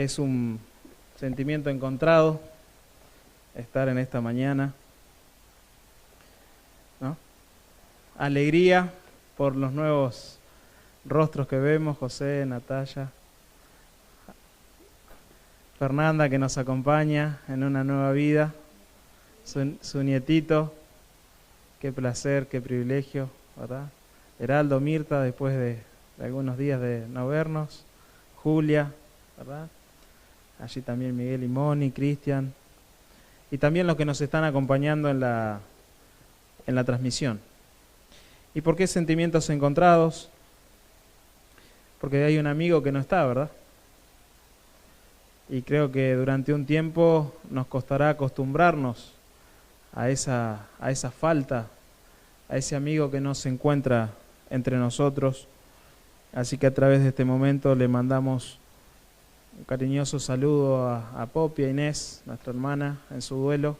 Es un sentimiento encontrado estar en esta mañana, ¿no? Alegría por los nuevos rostros que vemos, José, Natalia, Fernanda, que nos acompaña en una nueva vida, su nietito, qué placer, qué privilegio, ¿verdad? Heraldo, Mirta, después de algunos días de no vernos, Julia, ¿verdad? Allí también Miguel y Moni, Cristian, y también los que nos están acompañando en la transmisión. ¿Y por qué sentimientos encontrados? Porque hay un amigo que no está, ¿verdad? Y creo que durante un tiempo nos costará acostumbrarnos a esa falta, a ese amigo que no se encuentra entre nosotros. Así que a través de este momento le mandamos un cariñoso saludo a Popi, a Inés, nuestra hermana, en su duelo.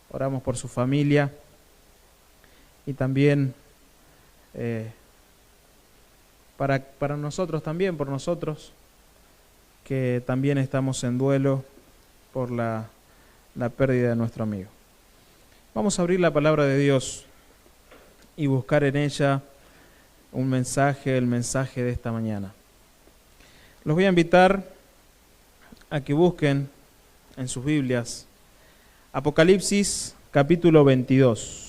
Oramos por su familia y también para nosotros también, por nosotros, que también estamos en duelo por la pérdida de nuestro amigo. Vamos a abrir la palabra de Dios y buscar en ella un mensaje, el mensaje de esta mañana. Los voy a invitar a que busquen en sus Biblias Apocalipsis capítulo 22.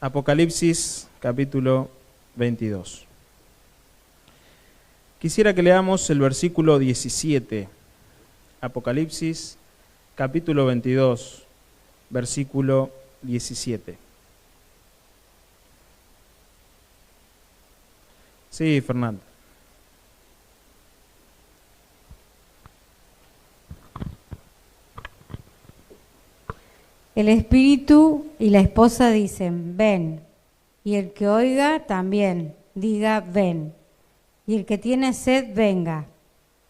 Apocalipsis capítulo 22. Quisiera que leamos el versículo 17. Apocalipsis capítulo 22, versículo 17. Sí, Fernando. El espíritu y la esposa dicen, ven, y el que oiga también diga, ven, y el que tiene sed, venga,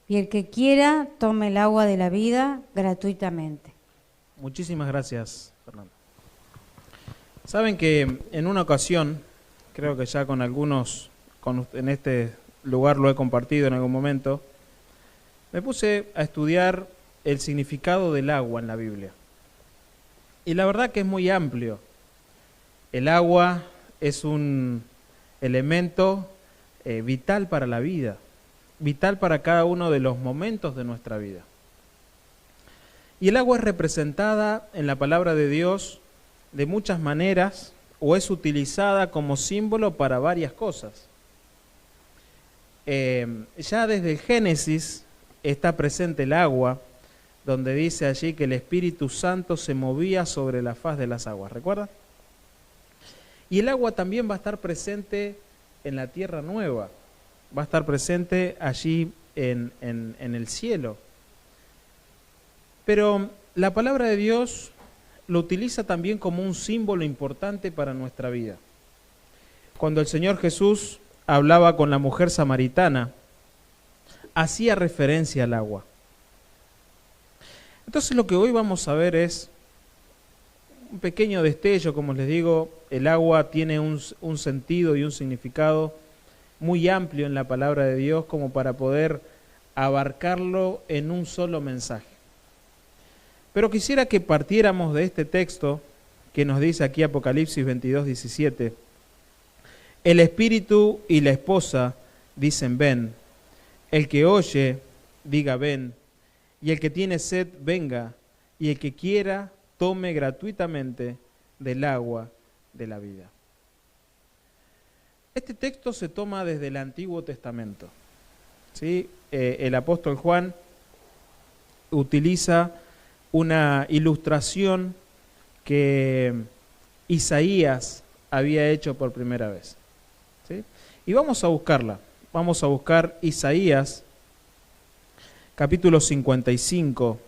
y el que quiera, tome el agua de la vida gratuitamente. Muchísimas gracias, Fernando. Saben que en una ocasión, creo que ya con algunos, en este lugar lo he compartido en algún momento, me puse a estudiar el significado del agua en la Biblia. Y la verdad que es muy amplio. El agua es un elemento vital para la vida, vital para cada uno de los momentos de nuestra vida. Y el agua es representada en la palabra de Dios de muchas maneras o es utilizada como símbolo para varias cosas. Ya desde el Génesis está presente el agua, donde dice allí que el Espíritu Santo se movía sobre la faz de las aguas, ¿recuerdan? Y el agua también va a estar presente en la tierra nueva, va a estar presente allí en el cielo. Pero la palabra de Dios lo utiliza también como un símbolo importante para nuestra vida. Cuando el Señor Jesús hablaba con la mujer samaritana, hacía referencia al agua. Entonces lo que hoy vamos a ver es un pequeño destello, como les digo, el agua tiene un sentido y un significado muy amplio en la palabra de Dios como para poder abarcarlo en un solo mensaje. Pero quisiera que partiéramos de este texto que nos dice aquí Apocalipsis 22, 17. El espíritu y la esposa dicen ven, el que oye diga ven, y el que tiene sed, venga, y el que quiera, tome gratuitamente del agua de la vida. Este texto se toma desde el Antiguo Testamento. ¿Sí? El apóstol Juan utiliza una ilustración que Isaías había hecho por primera vez. ¿Sí? Y vamos a buscarla. Vamos a buscar Isaías capítulo 55.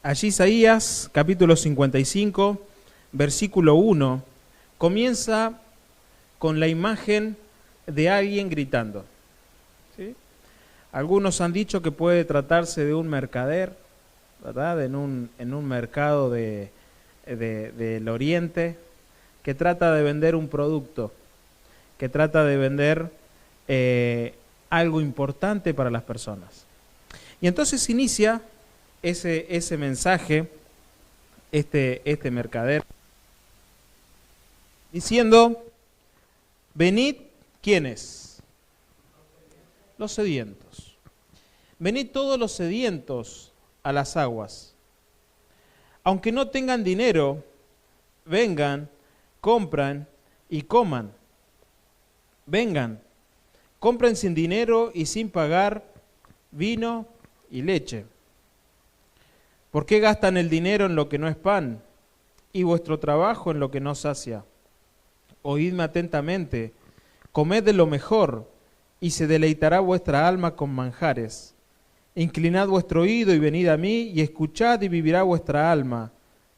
Allí Isaías, capítulo 55, versículo 1, comienza con la imagen de alguien gritando. ¿Sí? Algunos han dicho que puede tratarse de un mercader, ¿verdad? En un mercado del Oriente, que trata de vender un producto, que trata de vender algo importante para las personas. Y entonces inicia ese mensaje, este mercader, diciendo: venid, ¿quiénes? Los sedientos. Venid todos los sedientos a las aguas. Aunque no tengan dinero, vengan, compran y coman. Vengan, compren sin dinero y sin pagar vino y leche. ¿Por qué gastan el dinero en lo que no es pan y vuestro trabajo en lo que no sacia? Oídme atentamente, comed de lo mejor y se deleitará vuestra alma con manjares. Inclinad vuestro oído y venid a mí y escuchad y vivirá vuestra alma.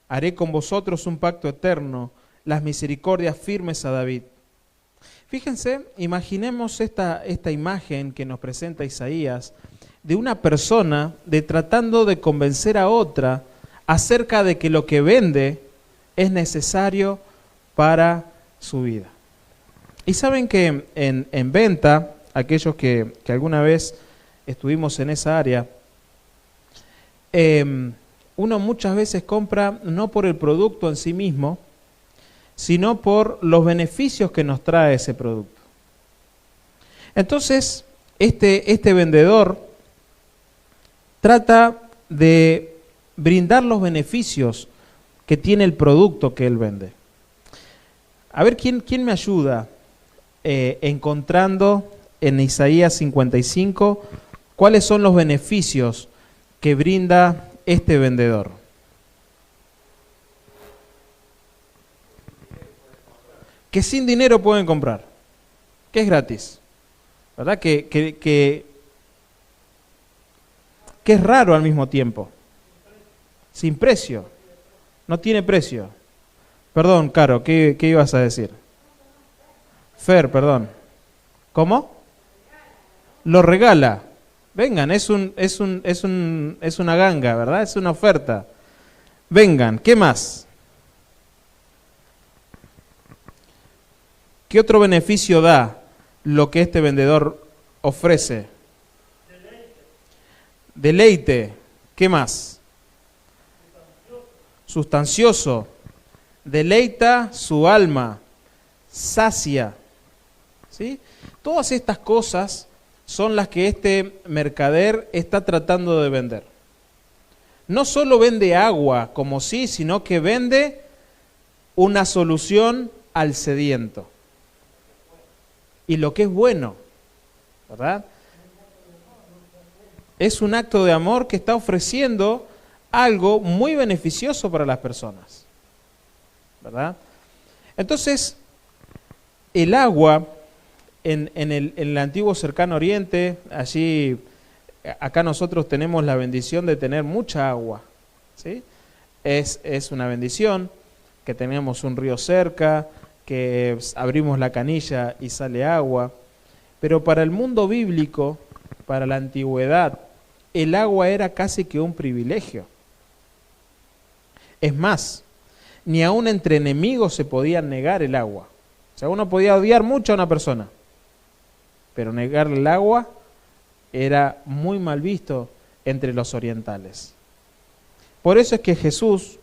Haré con vosotros un pacto eterno, las misericordias firmes a David. Fíjense, imaginemos esta imagen que nos presenta Isaías de una persona tratando de convencer a otra acerca de que lo que vende es necesario para su vida. Y saben que en venta, aquellos que alguna vez estuvimos en esa área, uno muchas veces compra no por el producto en sí mismo, sino por los beneficios que nos trae ese producto. Entonces, este vendedor trata de brindar los beneficios que tiene el producto que él vende. A ver, ¿quién me ayuda encontrando en Isaías 55 cuáles son los beneficios que brinda este vendedor? Que sin dinero pueden comprar, que es gratis, ¿verdad? Que es raro al mismo tiempo, sin precio, no tiene precio. Perdón, Caro, ¿qué ibas a decir? Fer, perdón. ¿Cómo? Lo regala. Vengan, es una ganga, ¿verdad? Es una oferta. Vengan, ¿qué más? ¿Qué otro beneficio da lo que este vendedor ofrece? Deleite. ¿Qué más? Sustancioso. Deleita su alma. Sacia. ¿Sí? Todas estas cosas son las que este mercader está tratando de vender. No solo vende agua como sí, sino que vende una solución al sediento. Y lo que es bueno, ¿verdad? Es un acto de amor que está ofreciendo algo muy beneficioso para las personas, ¿verdad? Entonces, el agua en el antiguo cercano oriente, allí, acá nosotros tenemos la bendición de tener mucha agua, ¿sí? Es una bendición que tenemos un río cerca, que abrimos la canilla y sale agua, pero para el mundo bíblico, para la antigüedad, el agua era casi que un privilegio. Es más, ni aún entre enemigos se podía negar el agua. O sea, uno podía odiar mucho a una persona, pero negarle el agua era muy mal visto entre los orientales. Por eso es que Jesús,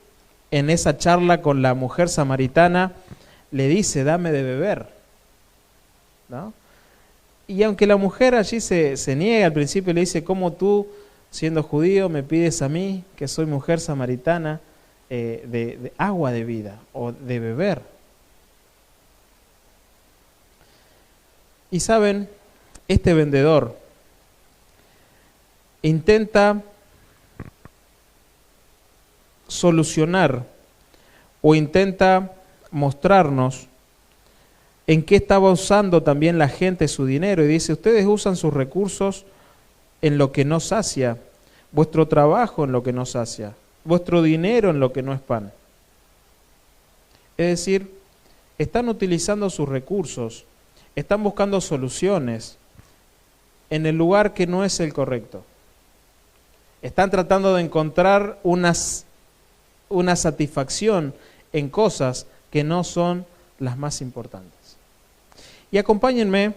en esa charla con la mujer samaritana, le dice: dame de beber, ¿no? Y aunque la mujer allí se niega, al principio le dice: ¿cómo tú, siendo judío, me pides a mí, que soy mujer samaritana, de agua de vida o de beber? Y saben, este vendedor intenta solucionar o intenta mostrarnos en qué estaba usando también la gente su dinero, y dice: ustedes usan sus recursos en lo que no sacia, vuestro trabajo en lo que no sacia. vuestro dinero en lo que no es pan. Es decir, están utilizando sus recursos, están buscando soluciones en el lugar que no es el correcto. Están tratando de encontrar una satisfacción en cosas que no son las más importantes. Y acompáñenme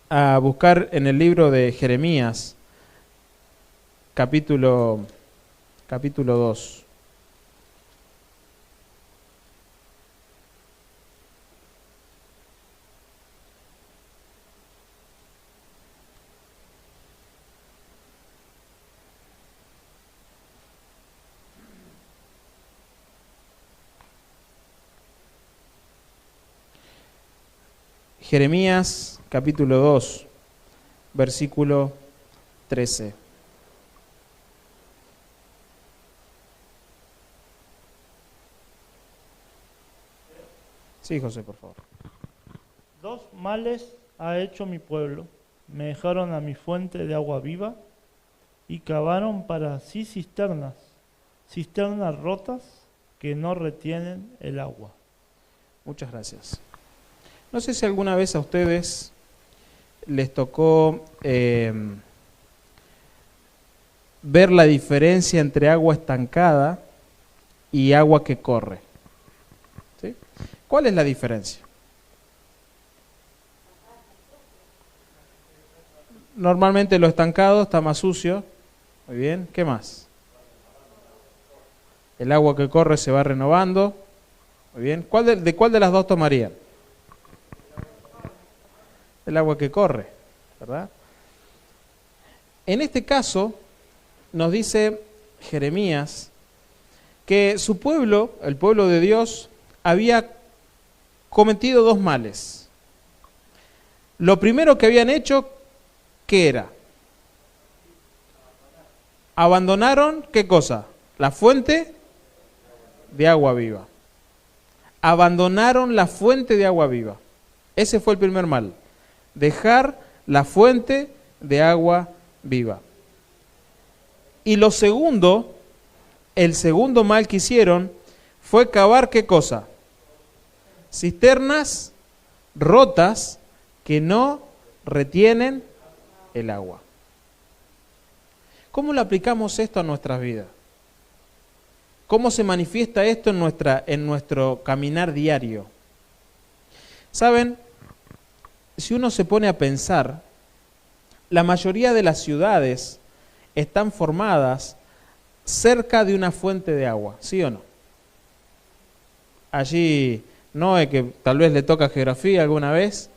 a buscar en el libro de Jeremías, capítulo 2. Jeremías capítulo 2, versículo 13. Sí, José, por favor. 2 males ha hecho mi pueblo. Me dejaron a mi fuente de agua viva y cavaron para sí cisternas rotas que no retienen el agua. Muchas gracias. No sé si alguna vez a ustedes les tocó ver la diferencia entre agua estancada y agua que corre. ¿Sí? ¿Cuál es la diferencia? Normalmente lo estancado está más sucio. Muy bien, ¿qué más? El agua que corre se va renovando. Muy bien, ¿de cuál de las dos tomarían? El agua que corre, ¿verdad? En este caso, nos dice Jeremías que su pueblo, el pueblo de Dios, había cometido 2 males. Lo primero que habían hecho, ¿qué era? Abandonaron, ¿qué cosa? La fuente de agua viva. Abandonaron la fuente de agua viva. Ese fue el primer mal. Dejar la fuente de agua viva. Y lo segundo, el segundo mal que hicieron fue cavar ¿qué cosa? Cisternas rotas que no retienen el agua. ¿Cómo lo aplicamos esto a nuestras vidas? ¿Cómo se manifiesta esto en nuestro caminar diario? ¿Saben? Si uno se pone a pensar, la mayoría de las ciudades están formadas cerca de una fuente de agua, ¿sí o no? Allí, Noé, que tal vez le toca geografía alguna vez,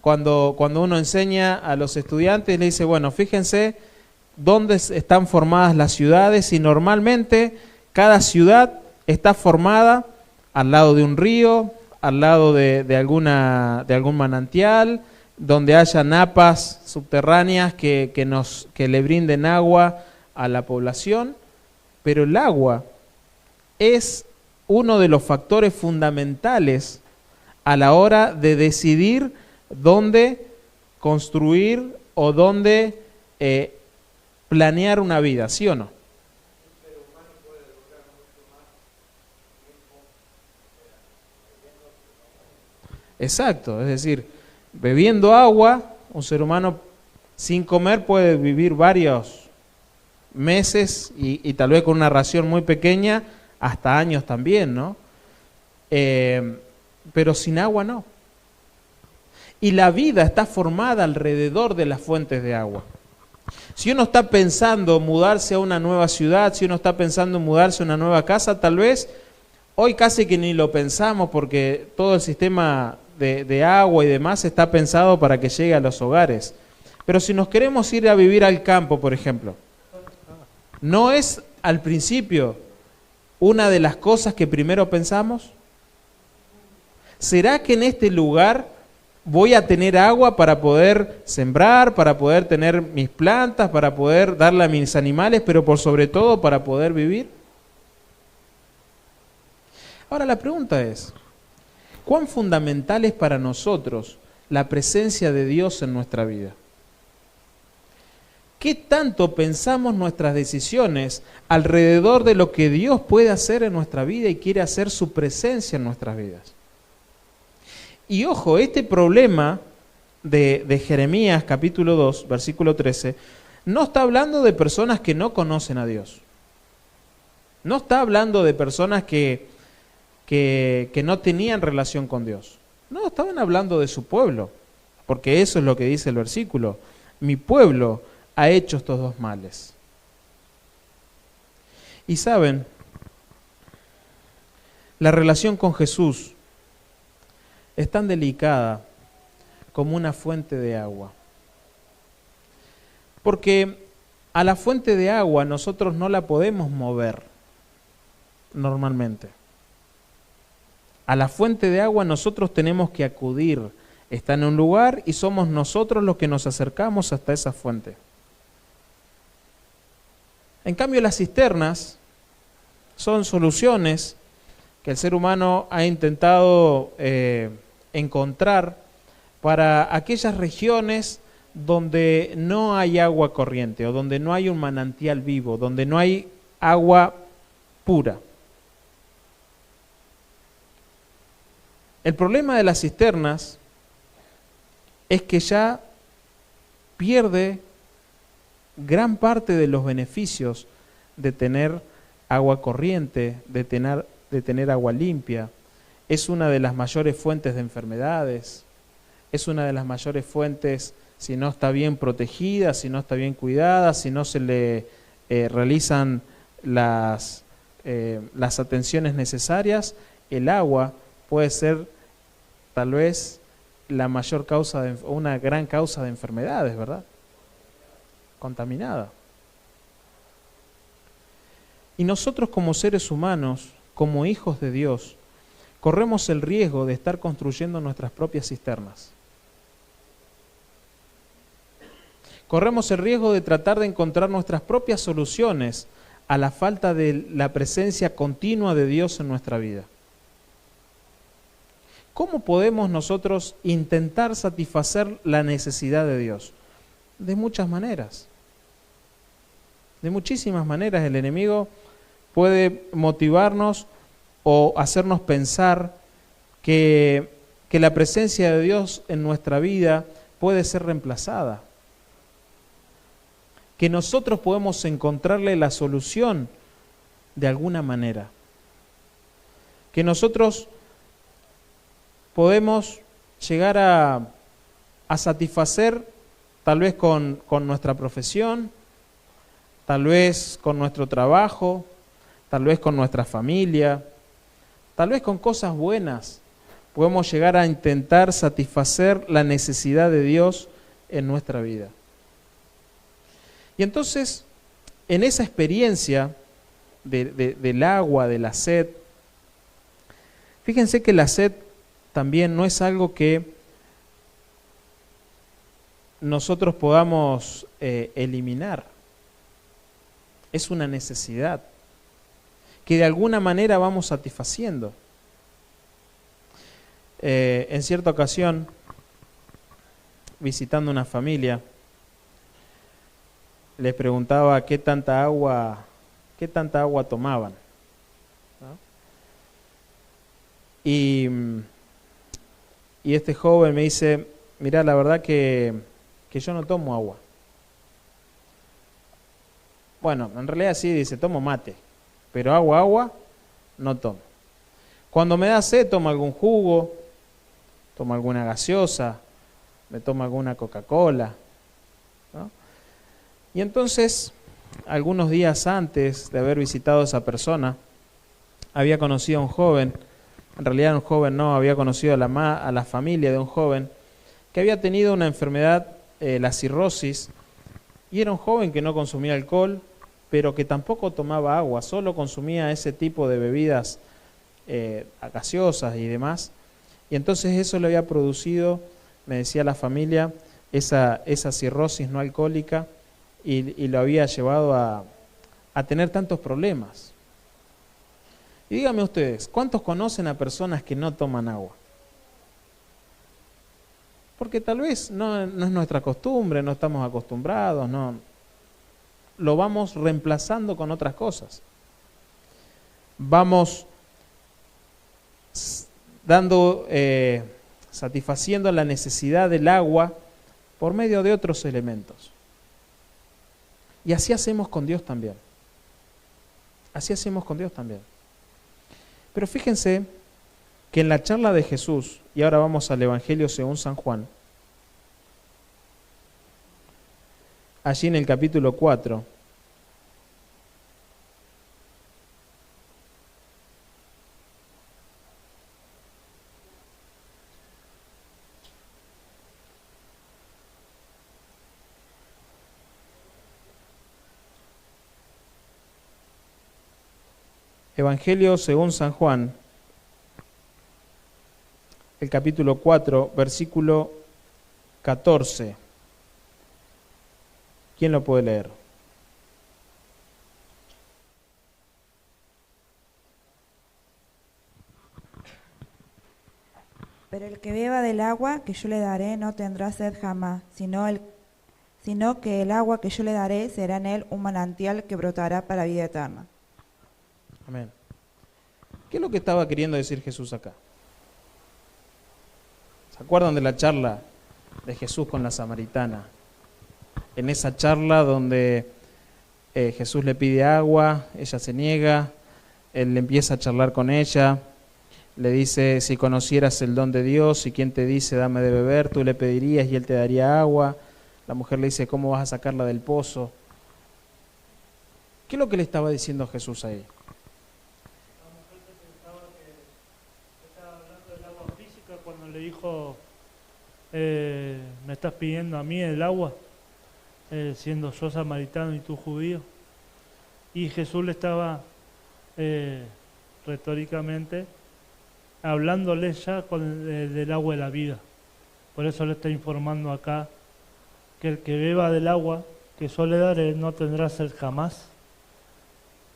cuando uno enseña a los estudiantes, le dice, bueno, fíjense dónde están formadas las ciudades y normalmente cada ciudad está formada al lado de un río, al lado de algún manantial, donde haya napas subterráneas que le brinden agua a la población, pero el agua es uno de los factores fundamentales a la hora de decidir dónde construir o dónde planear una vida, ¿sí o no? Exacto, es decir, bebiendo agua, un ser humano sin comer puede vivir varios meses y tal vez con una ración muy pequeña, hasta años también, ¿no? Pero sin agua no. Y la vida está formada alrededor de las fuentes de agua. Si uno está pensando mudarse a una nueva ciudad, si uno está pensando mudarse a una nueva casa, tal vez hoy casi que ni lo pensamos porque todo el sistema de agua y demás está pensado para que llegue a los hogares. Pero si nos queremos ir a vivir al campo, por ejemplo, ¿no es al principio una de las cosas que primero pensamos? ¿Será que en este lugar voy a tener agua para poder sembrar, para poder tener mis plantas, para poder darle a mis animales, pero por sobre todo para poder vivir? Ahora la pregunta es, ¿cuán fundamental es para nosotros la presencia de Dios en nuestra vida? ¿Qué tanto pensamos nuestras decisiones alrededor de lo que Dios puede hacer en nuestra vida y quiere hacer su presencia en nuestras vidas? Y ojo, este problema de Jeremías capítulo 2, versículo 13, no está hablando de personas que no conocen a Dios. No está hablando de personas que no tenían relación con Dios. No, estaban hablando de su pueblo, porque eso es lo que dice el versículo. Mi pueblo ha hecho estos dos males. Y saben, la relación con Jesús es tan delicada como una fuente de agua. Porque a la fuente de agua nosotros no la podemos mover normalmente. A la fuente de agua nosotros tenemos que acudir. Está en un lugar y somos nosotros los que nos acercamos hasta esa fuente. En cambio, las cisternas son soluciones que el ser humano ha intentado encontrar para aquellas regiones donde no hay agua corriente o donde no hay un manantial vivo, donde no hay agua pura. El problema de las cisternas es que ya pierde gran parte de los beneficios de tener agua corriente, de tener agua limpia. Es una de las mayores fuentes de enfermedades, es una de las mayores fuentes si no está bien protegida, si no está bien cuidada, si no se le realizan las atenciones necesarias. El agua puede ser tal vez la mayor causa, una gran causa de enfermedades, ¿verdad? Contaminada. Y nosotros como seres humanos, como hijos de Dios, corremos el riesgo de estar construyendo nuestras propias cisternas. Corremos el riesgo de tratar de encontrar nuestras propias soluciones a la falta de la presencia continua de Dios en nuestra vida. ¿Cómo podemos nosotros intentar satisfacer la necesidad de Dios? De muchas maneras. De muchísimas maneras el enemigo puede motivarnos o hacernos pensar que la presencia de Dios en nuestra vida puede ser reemplazada. Que nosotros podemos encontrarle la solución de alguna manera. Que nosotros podemos llegar a satisfacer tal vez con nuestra profesión, tal vez con nuestro trabajo, tal vez con nuestra familia, tal vez con cosas buenas. Podemos llegar a intentar satisfacer la necesidad de Dios en nuestra vida. Y entonces, en esa experiencia del agua, de la sed, fíjense que la sed también no es algo que nosotros podamos eliminar. Es una necesidad que de alguna manera vamos satisfaciendo. En cierta ocasión, visitando una familia, les preguntaba qué tanta agua tomaban, ¿no? Y este joven me dice, mirá, la verdad que yo no tomo agua. Bueno, en realidad sí, dice, tomo mate, pero agua no tomo. Cuando me da sed tomo algún jugo, tomo alguna gaseosa, me tomo alguna Coca-Cola, ¿no? Y entonces, algunos días antes de haber visitado a esa persona, había conocido a un joven, en realidad un joven no, había conocido a la familia de un joven que había tenido una enfermedad, la cirrosis, y era un joven que no consumía alcohol, pero que tampoco tomaba agua, solo consumía ese tipo de bebidas gaseosas y demás. Y entonces eso le había producido, me decía la familia, esa cirrosis no alcohólica, y lo había llevado a tener tantos problemas. Y díganme ustedes, ¿cuántos conocen a personas que no toman agua? Porque tal vez no es nuestra costumbre, no estamos acostumbrados, no lo vamos reemplazando con otras cosas. Vamos satisfaciendo la necesidad del agua por medio de otros elementos. Y así hacemos con Dios también. Así hacemos con Dios también. Pero fíjense que en la charla de Jesús, y ahora vamos al Evangelio según San Juan, allí en el capítulo 4, Evangelio según San Juan, el capítulo 4, versículo 14. ¿Quién lo puede leer? Pero el que beba del agua que yo le daré no tendrá sed jamás, sino que el agua que yo le daré será en él un manantial que brotará para vida eterna. Amén. ¿Qué es lo que estaba queriendo decir Jesús acá? ¿Se acuerdan de la charla de Jesús con la samaritana? En esa charla donde Jesús le pide agua, ella se niega, él empieza a charlar con ella, le dice, si conocieras el don de Dios y quien te dice dame de beber, tú le pedirías y él te daría agua. La mujer le dice, ¿cómo vas a sacarla del pozo? ¿Qué es lo que le estaba diciendo Jesús ahí? Cuando le dijo, me estás pidiendo a mí el agua, siendo yo samaritano y tú judío. Y Jesús le estaba retóricamente hablándole ya del agua de la vida. Por eso le está informando acá que el que beba del agua que yo le daré no tendrá sed jamás.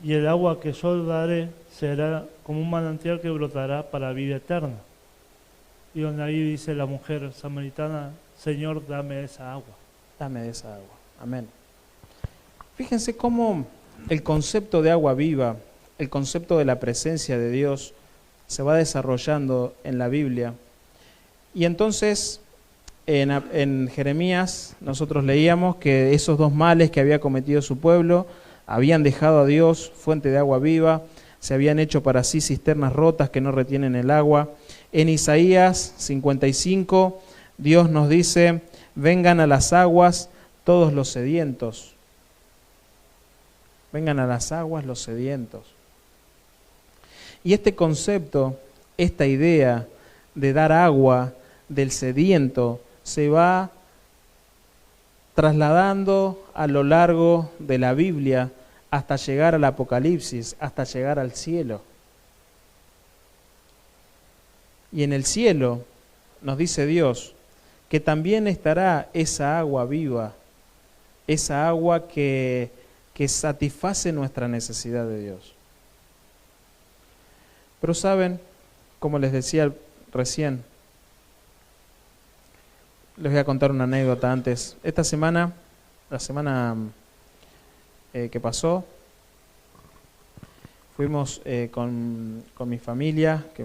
Y el agua que yo daré será como un manantial que brotará para vida eterna. Y donde ahí dice la mujer samaritana, Señor, dame esa agua. Dame de esa agua. Amén. Fíjense cómo el concepto de agua viva, el concepto de la presencia de Dios, se va desarrollando en la Biblia. Y entonces, en Jeremías, nosotros leíamos que esos dos males que había cometido su pueblo, habían dejado a Dios, fuente de agua viva, se habían hecho para sí cisternas rotas que no retienen el agua. En Isaías 55, Dios nos dice, vengan a las aguas todos los sedientos. Vengan a las aguas los sedientos. Y este concepto, esta idea de dar agua del sediento, se va trasladando a lo largo de la Biblia hasta llegar al Apocalipsis, hasta llegar al cielo. Y en el cielo nos dice Dios que también estará esa agua viva, esa agua que satisface nuestra necesidad de Dios. Pero saben, como les decía recién, les voy a contar una anécdota antes. Esta semana, la semana que pasó, fuimos con mi familia, que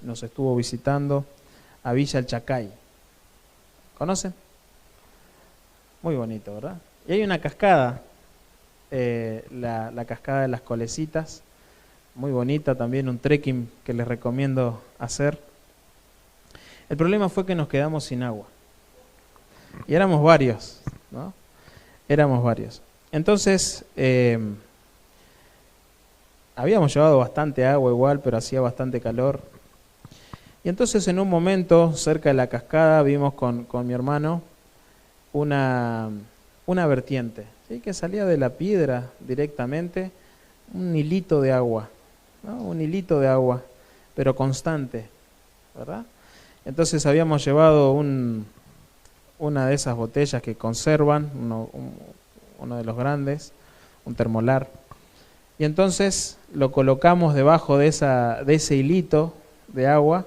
nos estuvo visitando, a Villa El Chacay. ¿Conocen? Muy bonito, ¿verdad? Y hay una cascada, la cascada de las Colecitas, muy bonita, también un trekking que les recomiendo hacer. El problema fue que nos quedamos sin agua. Y éramos varios, ¿no? Éramos varios. Entonces, habíamos llevado bastante agua igual, pero hacía bastante calor. Y entonces en un momento, cerca de la cascada, vimos con mi hermano una vertiente, ¿sí? Que salía de la piedra directamente, un hilito de agua, ¿no? Un hilito de agua, pero constante, ¿verdad? Entonces habíamos llevado una de esas botellas que conservan, uno de los grandes, un termolar. Y entonces lo colocamos debajo de ese hilito de agua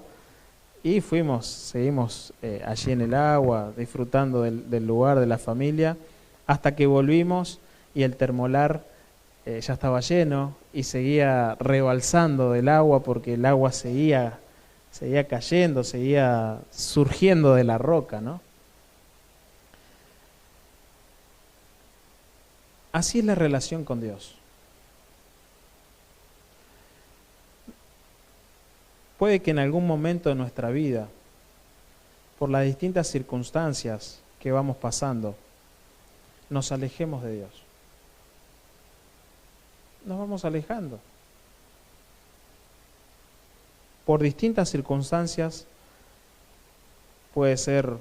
y seguimos allí en el agua, disfrutando del lugar, de la familia, hasta que volvimos y el termolar ya estaba lleno y seguía rebalsando del agua porque el agua seguía cayendo, seguía surgiendo de la roca, ¿no? Así es la relación con Dios. Puede que en algún momento de nuestra vida, por las distintas circunstancias que vamos pasando, nos alejemos de Dios. Nos vamos alejando. Por distintas circunstancias, puede ser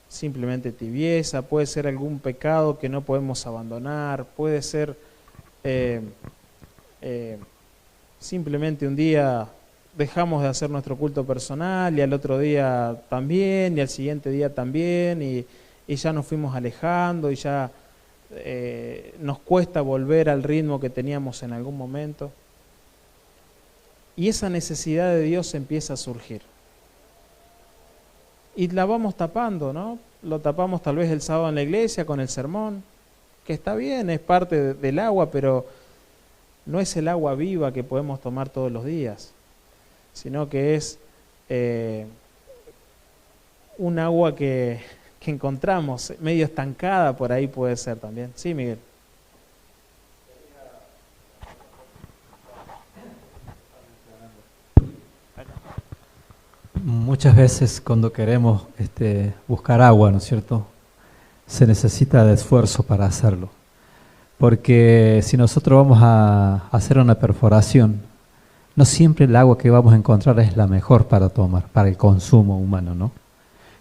simplemente tibieza, puede ser algún pecado que no podemos abandonar, puede ser simplemente un día dejamos de hacer nuestro culto personal y al otro día también y al siguiente día también y ya nos fuimos alejando y ya nos cuesta volver al ritmo que teníamos en algún momento. Y esa necesidad de Dios empieza a surgir. Y la vamos tapando, ¿no? Lo tapamos tal vez el sábado en la iglesia con el sermón, que está bien, es parte del agua, pero no es el agua viva que podemos tomar todos los días, sino que es un agua que encontramos medio estancada por ahí, puede ser también. Sí, Miguel. Muchas veces cuando queremos buscar agua, ¿no es cierto?, se necesita de esfuerzo para hacerlo. Porque si nosotros vamos a hacer una perforación, no siempre el agua que vamos a encontrar es la mejor para tomar, para el consumo humano, ¿no?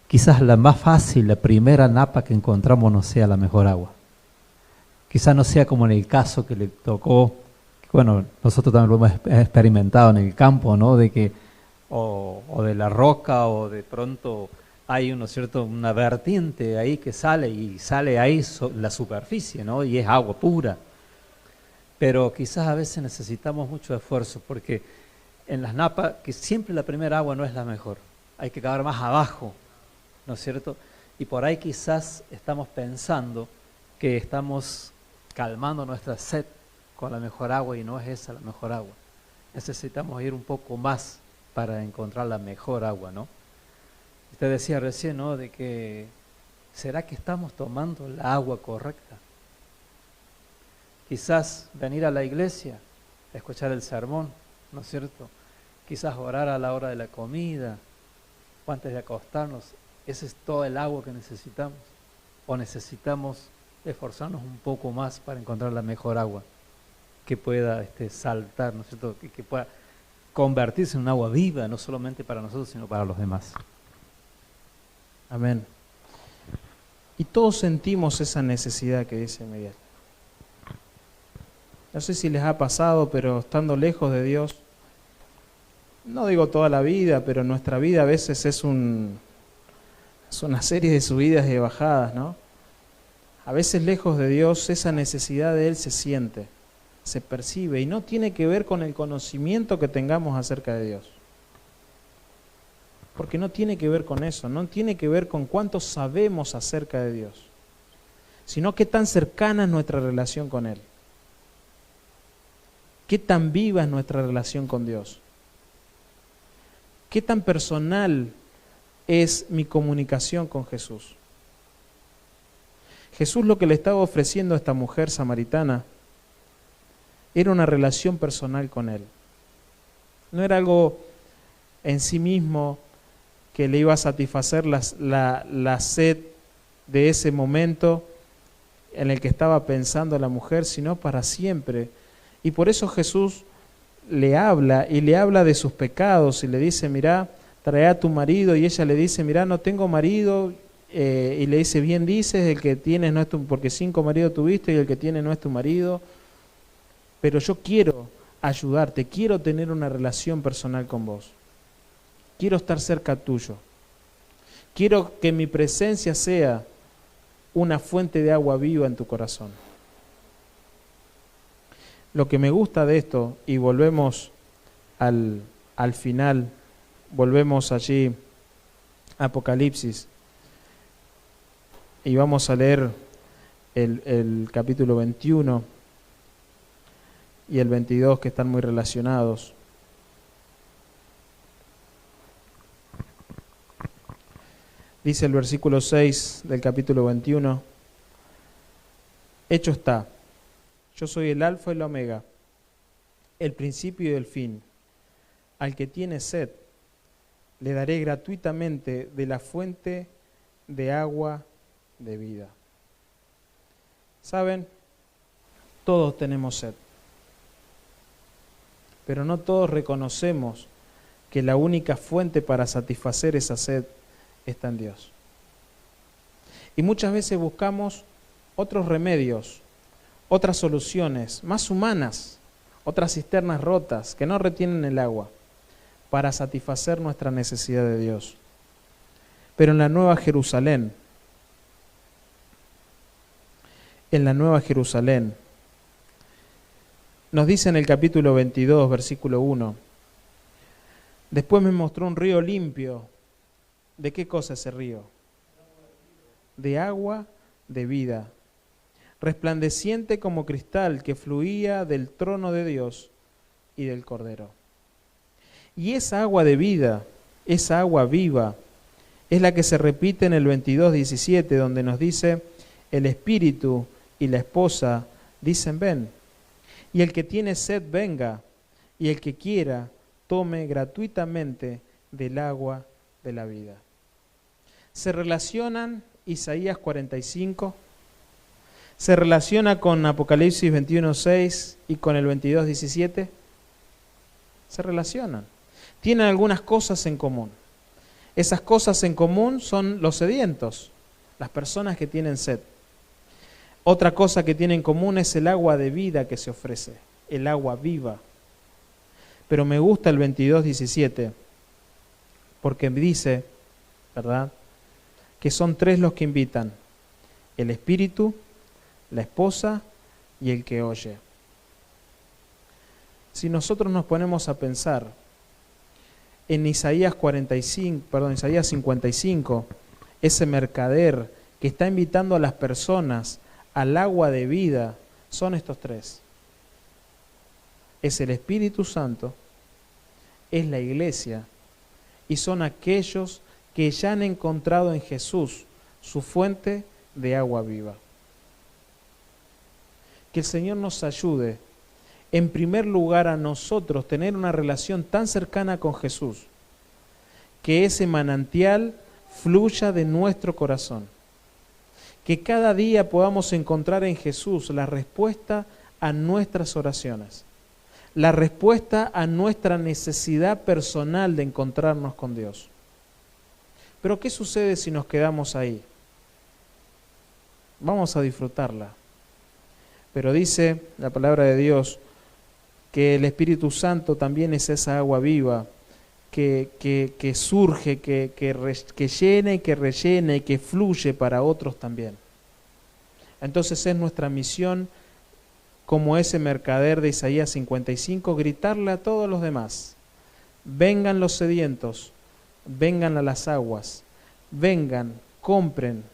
Quizás la más fácil, la primera napa que encontramos no sea la mejor agua. Quizás no sea como en el caso que le tocó, bueno, nosotros también lo hemos experimentado en el campo, ¿no?, de que o de la roca o de pronto hay una vertiente ahí que sale y sale ahí la superficie, ¿no?, y es agua pura. Pero quizás a veces necesitamos mucho esfuerzo porque en las napas, que siempre la primera agua no es la mejor, hay que cavar más abajo, ¿no es cierto? Y por ahí quizás estamos pensando que estamos calmando nuestra sed con la mejor agua y no es esa la mejor agua. Necesitamos ir un poco más para encontrar la mejor agua, ¿no? Usted decía recién, ¿no?, de que ¿será que estamos tomando la agua correcta? Quizás venir a la iglesia, escuchar el sermón, ¿no es cierto? Quizás orar a la hora de la comida o antes de acostarnos. ¿Ese es todo el agua que necesitamos? ¿O necesitamos esforzarnos un poco más para encontrar la mejor agua que pueda saltar, ¿no es cierto?, que pueda convertirse en un agua viva, no solamente para nosotros, sino para los demás? Amén. Y todos sentimos esa necesidad que dice Miguel. No sé si les ha pasado, pero estando lejos de Dios, no digo toda la vida, pero nuestra vida a veces es una serie de subidas y de bajadas, ¿no? A veces lejos de Dios, esa necesidad de Él se siente, se percibe, y no tiene que ver con el conocimiento que tengamos acerca de Dios. Porque no tiene que ver con eso, no tiene que ver con cuánto sabemos acerca de Dios, sino qué tan cercana es nuestra relación con Él. ¿Qué tan viva es nuestra relación con Dios? ¿Qué tan personal es mi comunicación con Jesús? Jesús lo que le estaba ofreciendo a esta mujer samaritana era una relación personal con Él. No era algo en sí mismo que le iba a satisfacer la sed de ese momento en el que estaba pensando la mujer, sino para siempre. Y por eso Jesús le habla de sus pecados y le dice, mirá, trae a tu marido, y ella le dice, mirá, no tengo marido, y le dice, bien dices, el que tienes no es tu, porque 5 maridos tuviste y el que tiene no es tu marido, pero yo quiero ayudarte, quiero tener una relación personal con vos, quiero estar cerca tuyo, quiero que mi presencia sea una fuente de agua viva en tu corazón. Lo que me gusta de esto, y volvemos al final, volvemos allí a Apocalipsis, y vamos a leer el capítulo 21 y el 22, que están muy relacionados. Dice el versículo 6 del capítulo 21, hecho está, yo soy el alfa y el omega, el principio y el fin. Al que tiene sed, le daré gratuitamente de la fuente de agua de vida. ¿Saben? Todos tenemos sed, pero no todos reconocemos que la única fuente para satisfacer esa sed está en Dios. Y muchas veces buscamos otros remedios, otras soluciones más humanas, otras cisternas rotas que no retienen el agua para satisfacer nuestra necesidad de Dios. Pero en la Nueva Jerusalén, nos dice en el capítulo 22, versículo 1, después me mostró un río limpio. ¿De qué cosa ese río? De agua de vida, resplandeciente como cristal, que fluía del trono de Dios y del Cordero. Y esa agua de vida, esa agua viva, es la que se repite en el 22:17, donde nos dice, el Espíritu y la esposa dicen, ven. Y el que tiene sed, venga, y el que quiera, tome gratuitamente del agua de la vida. Se relacionan Isaías 45, se relaciona con Apocalipsis 21:6 y con el 22:17. Se relacionan. Tienen algunas cosas en común. Esas cosas en común son los sedientos, las personas que tienen sed. Otra cosa que tienen en común es el agua de vida que se ofrece, el agua viva. Pero me gusta el 22:17, porque dice, ¿verdad?, que son tres los que invitan: el Espíritu, la esposa y el que oye. Si nosotros nos ponemos a pensar en Isaías 55, ese mercader que está invitando a las personas al agua de vida, son estos tres. Es el Espíritu Santo, es la iglesia, y son aquellos que ya han encontrado en Jesús su fuente de agua viva. Que el Señor nos ayude, en primer lugar, a nosotros tener una relación tan cercana con Jesús, que ese manantial fluya de nuestro corazón. Que cada día podamos encontrar en Jesús la respuesta a nuestras oraciones, la respuesta a nuestra necesidad personal de encontrarnos con Dios. Pero ¿qué sucede si nos quedamos ahí? Vamos a disfrutarla. Pero dice la palabra de Dios que el Espíritu Santo también es esa agua viva que surge, que llena y que rellena y que fluye para otros también. Entonces es nuestra misión, como ese mercader de Isaías 55, gritarle a todos los demás: vengan los sedientos, vengan a las aguas, vengan, compren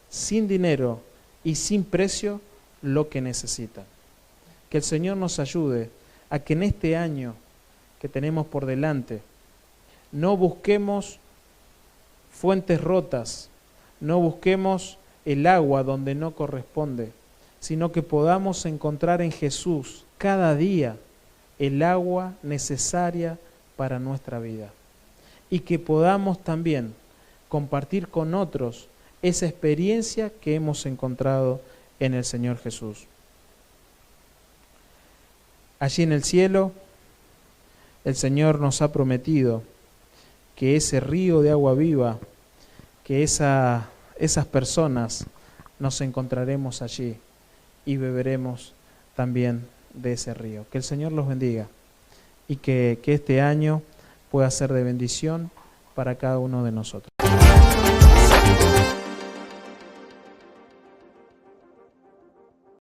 sin dinero y sin precio lo que necesitan. Que el Señor nos ayude a que en este año que tenemos por delante no busquemos fuentes rotas, no busquemos el agua donde no corresponde, sino que podamos encontrar en Jesús cada día el agua necesaria para nuestra vida. Y que podamos también compartir con otros esa experiencia que hemos encontrado en el Señor Jesús. Allí en el cielo, el Señor nos ha prometido que ese río de agua viva, que esas personas nos encontraremos allí y beberemos también de ese río. Que el Señor los bendiga y que este año pueda ser de bendición para cada uno de nosotros.